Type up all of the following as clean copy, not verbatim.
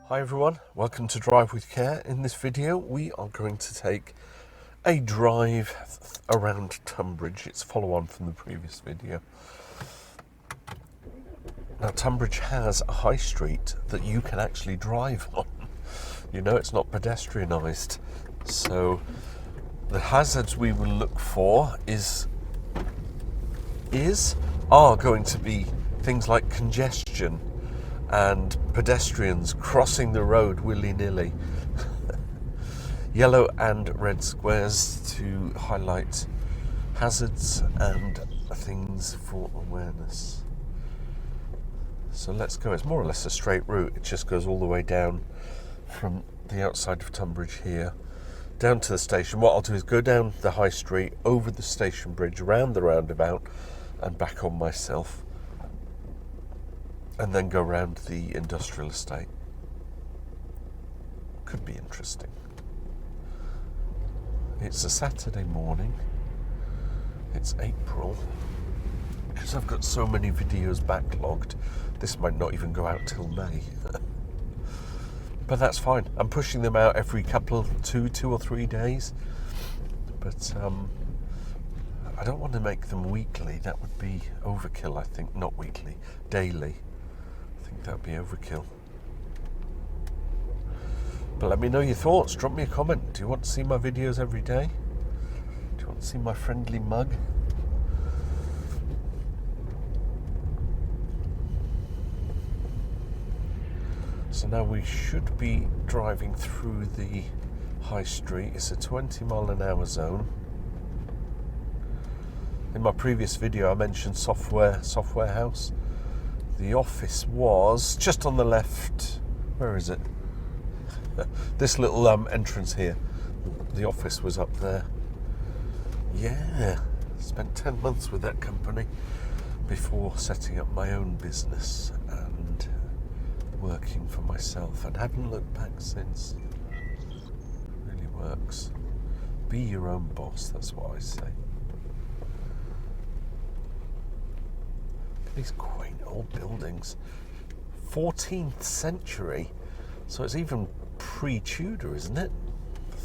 Hi everyone, welcome to Drive with Care. In this video we are going to take a drive around Tonbridge. It's a follow on from the previous video. Now Tonbridge has a high street that you can actually drive on. You know, it's not pedestrianised. So the hazards we will look for are going to be things like congestion and pedestrians crossing the road willy-nilly. Yellow and red squares to highlight hazards and things for awareness. So let's go. It's more or less a straight route. It just goes all the way down from the outside of Tonbridge here down to the station. What I'll do is go down the high street, over the station bridge, around the roundabout and back on myself, and then go round the industrial estate. Could be interesting. It's a Saturday morning. It's April. Because I've got so many videos backlogged, this might not even go out till May. But that's fine. I'm pushing them out every two or 3 days. But I don't want to make them weekly. That would be overkill, I think. Not weekly, daily. I think that'd be overkill. But let me know your thoughts. Drop me a comment. Do you want to see my videos every day? Do you want to see my friendly mug? So now we should be driving through the high street. It's a 20-mile-an-hour zone. In my previous video I mentioned software house. The office was just on the left. Where is it? This little entrance here. The office was up there. Yeah, spent 10 months with that company before setting up my own business and working for myself, and haven't looked back since. It really works. Be your own boss, that's what I say. These quaint old buildings. 14th century. So it's even pre-Tudor, isn't it?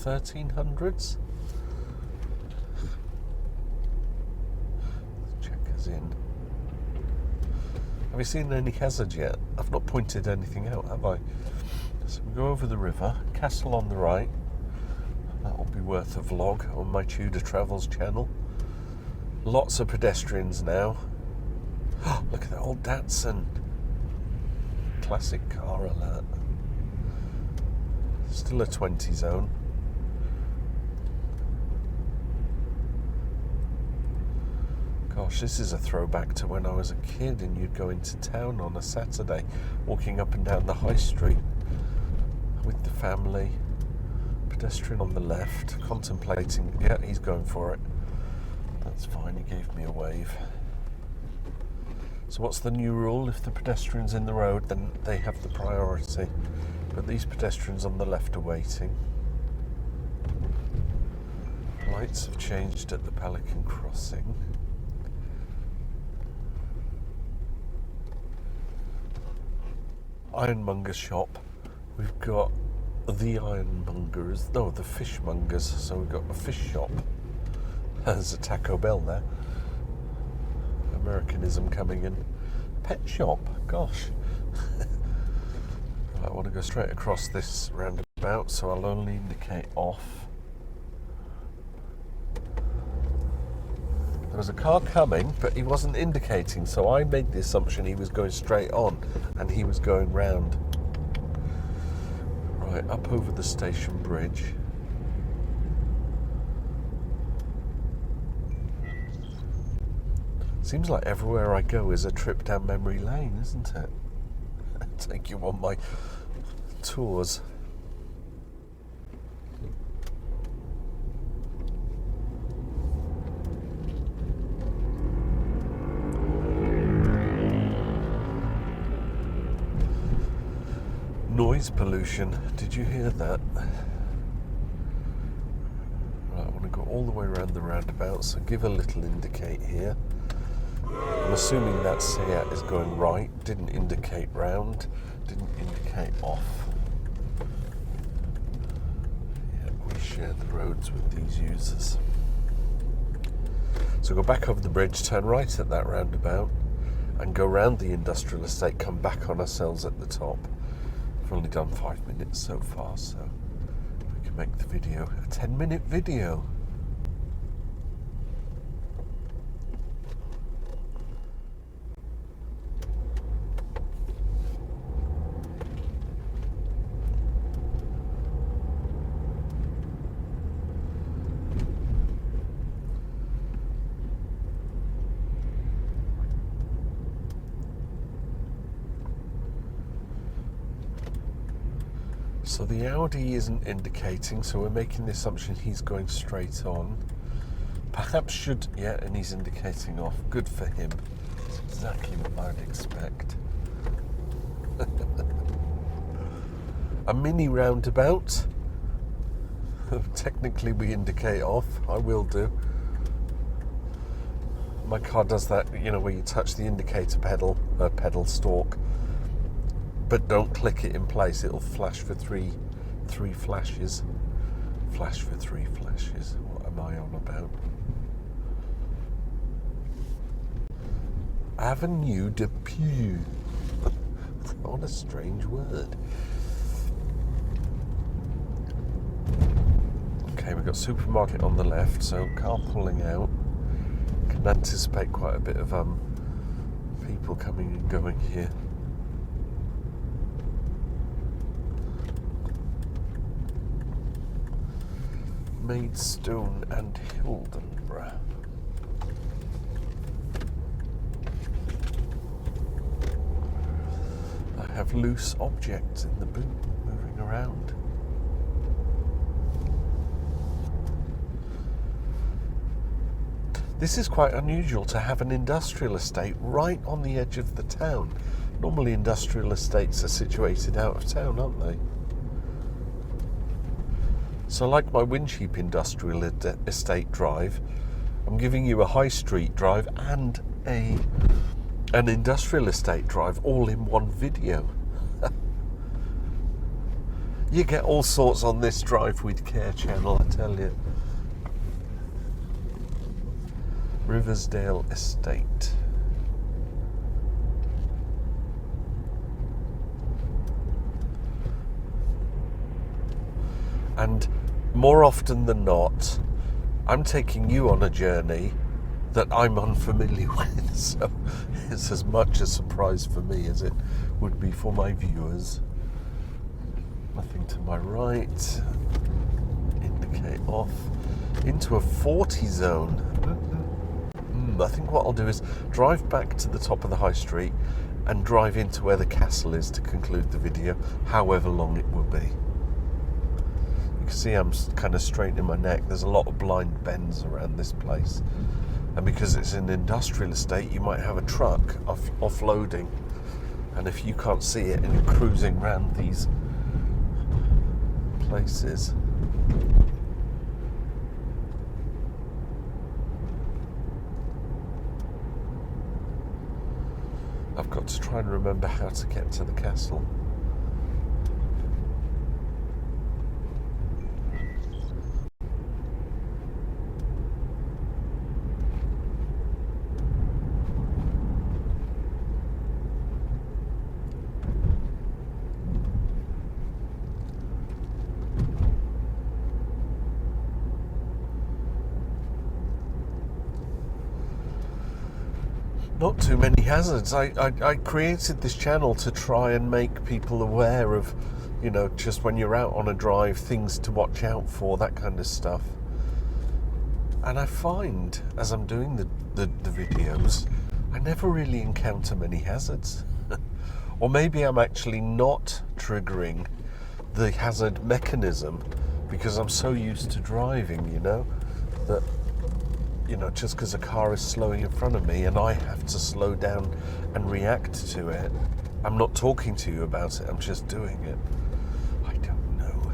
1300s? Check us in. Have you seen any hazards yet? I've not pointed anything out, have I? So we go over the river, castle on the right. That'll be worth a vlog on my Tudor Travels channel. Lots of pedestrians now. Look at that old Datsun. Classic car alert. Still a 20 zone. Gosh, this is a throwback to when I was a kid and you'd go into town on a Saturday, walking up and down the high street with the family. Pedestrian on the left, contemplating. Yeah, he's going for it. That's fine, he gave me a wave. So what's the new rule? If the pedestrian's in the road, then they have the priority. But these pedestrians on the left are waiting. Lights have changed at the Pelican Crossing. Ironmonger shop. We've got the ironmongers, no, the fishmongers. So we've got a fish shop. There's a Taco Bell there. Americanism coming in. Pet shop, gosh. I want to go straight across this roundabout, so I'll only indicate off. There was a car coming, but he wasn't indicating, so I made the assumption he was going straight on and he was going round. Right, up over the station bridge. Seems like everywhere I go is a trip down memory lane, isn't it? Take you on my tours. Noise pollution, did you hear that? Right, I want to go all the way around the roundabout, so give a little indicate here. I'm assuming that Seat is going right, didn't indicate round, didn't indicate off. share the roads with these users. So go back over the bridge, turn right at that roundabout, and go round the industrial estate, come back on ourselves at the top. We've only done 5 minutes so far, so we can make the video a 10-minute video. So the Audi isn't indicating, so we're making the assumption he's going straight on. Perhaps should, yeah, and he's indicating off. Good for him. That's exactly what I'd expect. A mini roundabout. Technically we indicate off. I will do. My car does that, you know, where you touch the indicator pedal stalk, but don't click it in place. It'll flash for three flashes. Flash for 3 flashes. What am I on about? Avenue de Peau. What a strange word. Okay, we've got supermarket on the left, so car pulling out. Can anticipate quite a bit of people coming and going here. Maidstone and Hildenborough. I have loose objects in the boot moving around. This is quite unusual to have an industrial estate right on the edge of the town. Normally industrial estates are situated out of town, aren't they? So like my Wincheap industrial estate drive, I'm giving you a high street drive and an industrial estate drive all in one video. You get all sorts on this Drive with Care channel, I tell you. Riversdale Estate. And more often than not, I'm taking you on a journey that I'm unfamiliar with, so it's as much a surprise for me as it would be for my viewers. Nothing to my right. Indicate off. Into a 40 zone. I think what I'll do is drive back to the top of the high street and drive into where the castle is to conclude the video, however long it will be. You can see I'm kind of straightening my neck. There's a lot of blind bends around this place. And because it's an industrial estate, you might have a truck offloading. And if you can't see it and you're cruising around these places, I've got to try and remember how to get to the castle. Not too many hazards. I created this channel to try and make people aware of, you know, just when you're out on a drive, things to watch out for, that kind of stuff. And I find, as I'm doing the videos, I never really encounter many hazards. Or maybe I'm actually not triggering the hazard mechanism because I'm so used to driving, you know, that, you know, just because a car is slowing in front of me and I have to slow down and react to it, I'm not talking to you about it, I'm just doing it. I don't know.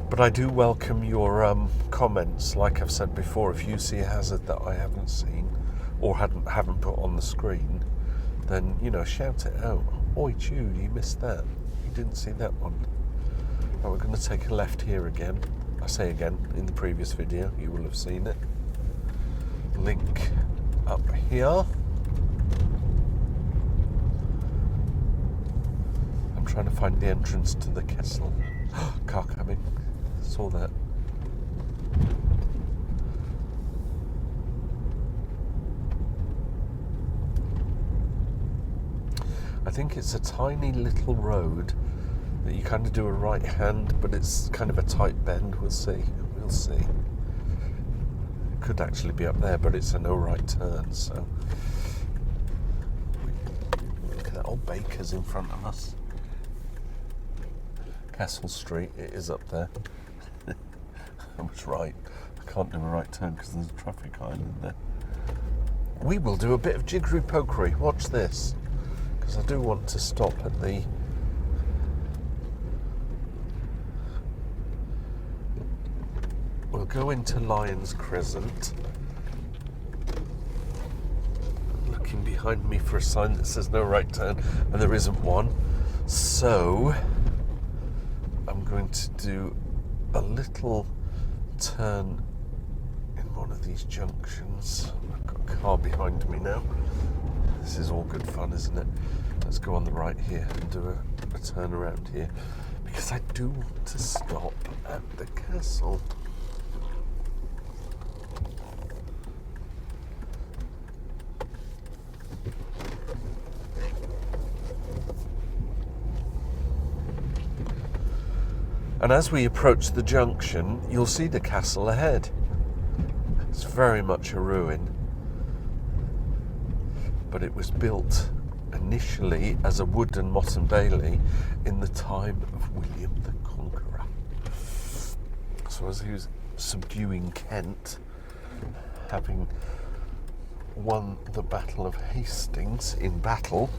But But I do welcome your comments. Like I've said before, if you see a hazard that I haven't seen or haven't put on the screen, then, you know, shout it out. Oi, Jude, you missed that. You didn't see that one. Now we're going to take a left here again. I say again, in the previous video, you will have seen it. Link up here. I'm trying to find the entrance to the castle. Car coming. Saw that. I think it's a tiny little road that you kind of do a right hand, but it's kind of a tight bend. We'll see. We'll see. It could actually be up there, but it's a no right turn. So look at that old baker's in front of us. Castle Street. It is up there. I was right. I can't do a right turn because there's a traffic island there. We will do a bit of jiggery pokery. Watch this. Because I do want to stop at the... We'll go into Lions Crescent. Looking behind me for a sign that says no right turn, and there isn't one. So, I'm going to do a little turn in one of these junctions. I've got a car behind me now. This is all good fun, isn't it? Let's go on the right here and do a turn around here, because I do want to stop at the castle. And as we approach the junction, you'll see the castle ahead. It's very much a ruin, but it was built initially as a wooden motte and bailey in the time of William the Conqueror. So as he was subduing Kent, having won the Battle of Hastings in battle,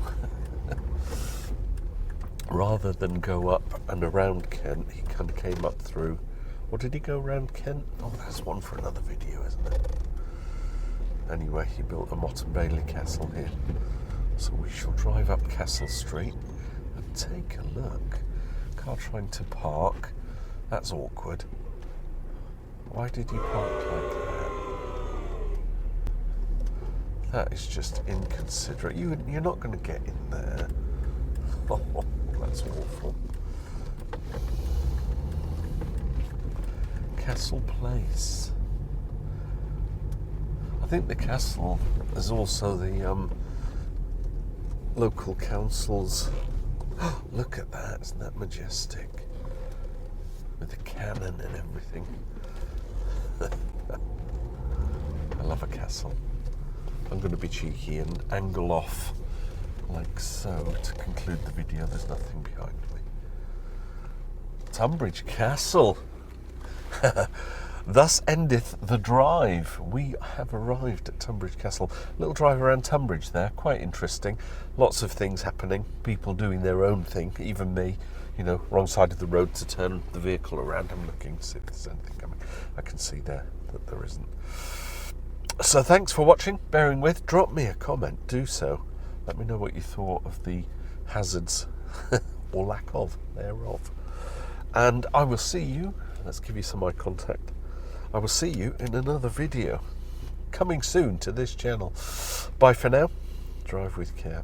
rather than go up and around Kent, he kind of came up through. Or did he go around Kent? Oh, that's one for another video, isn't it? Anyway, he built a motte and bailey castle here. So we shall drive up Castle Street and take a look. Car trying to park. That's awkward. Why did you park like that? That is just inconsiderate. You're not going to get in there. Oh, that's awful. Castle Place. I think the castle is also the local council's. Look at that, isn't that majestic? With the cannon and everything. I love a castle. I'm going to be cheeky and angle off like so to conclude the video. There's nothing behind me. Tonbridge Castle. Thus endeth the drive. We have arrived at Tonbridge Castle. Little drive around Tonbridge there, quite interesting. Lots of things happening, people doing their own thing, even me, you know, wrong side of the road to turn the vehicle around. I'm looking to see if there's anything coming. I can see there that there isn't. So thanks for watching, bearing with. Drop me a comment, do so. Let me know what you thought of the hazards, or lack of, thereof. And I will see you, let's give you some eye contact. I will see you in another video, coming soon to this channel. Bye for now, drive with care.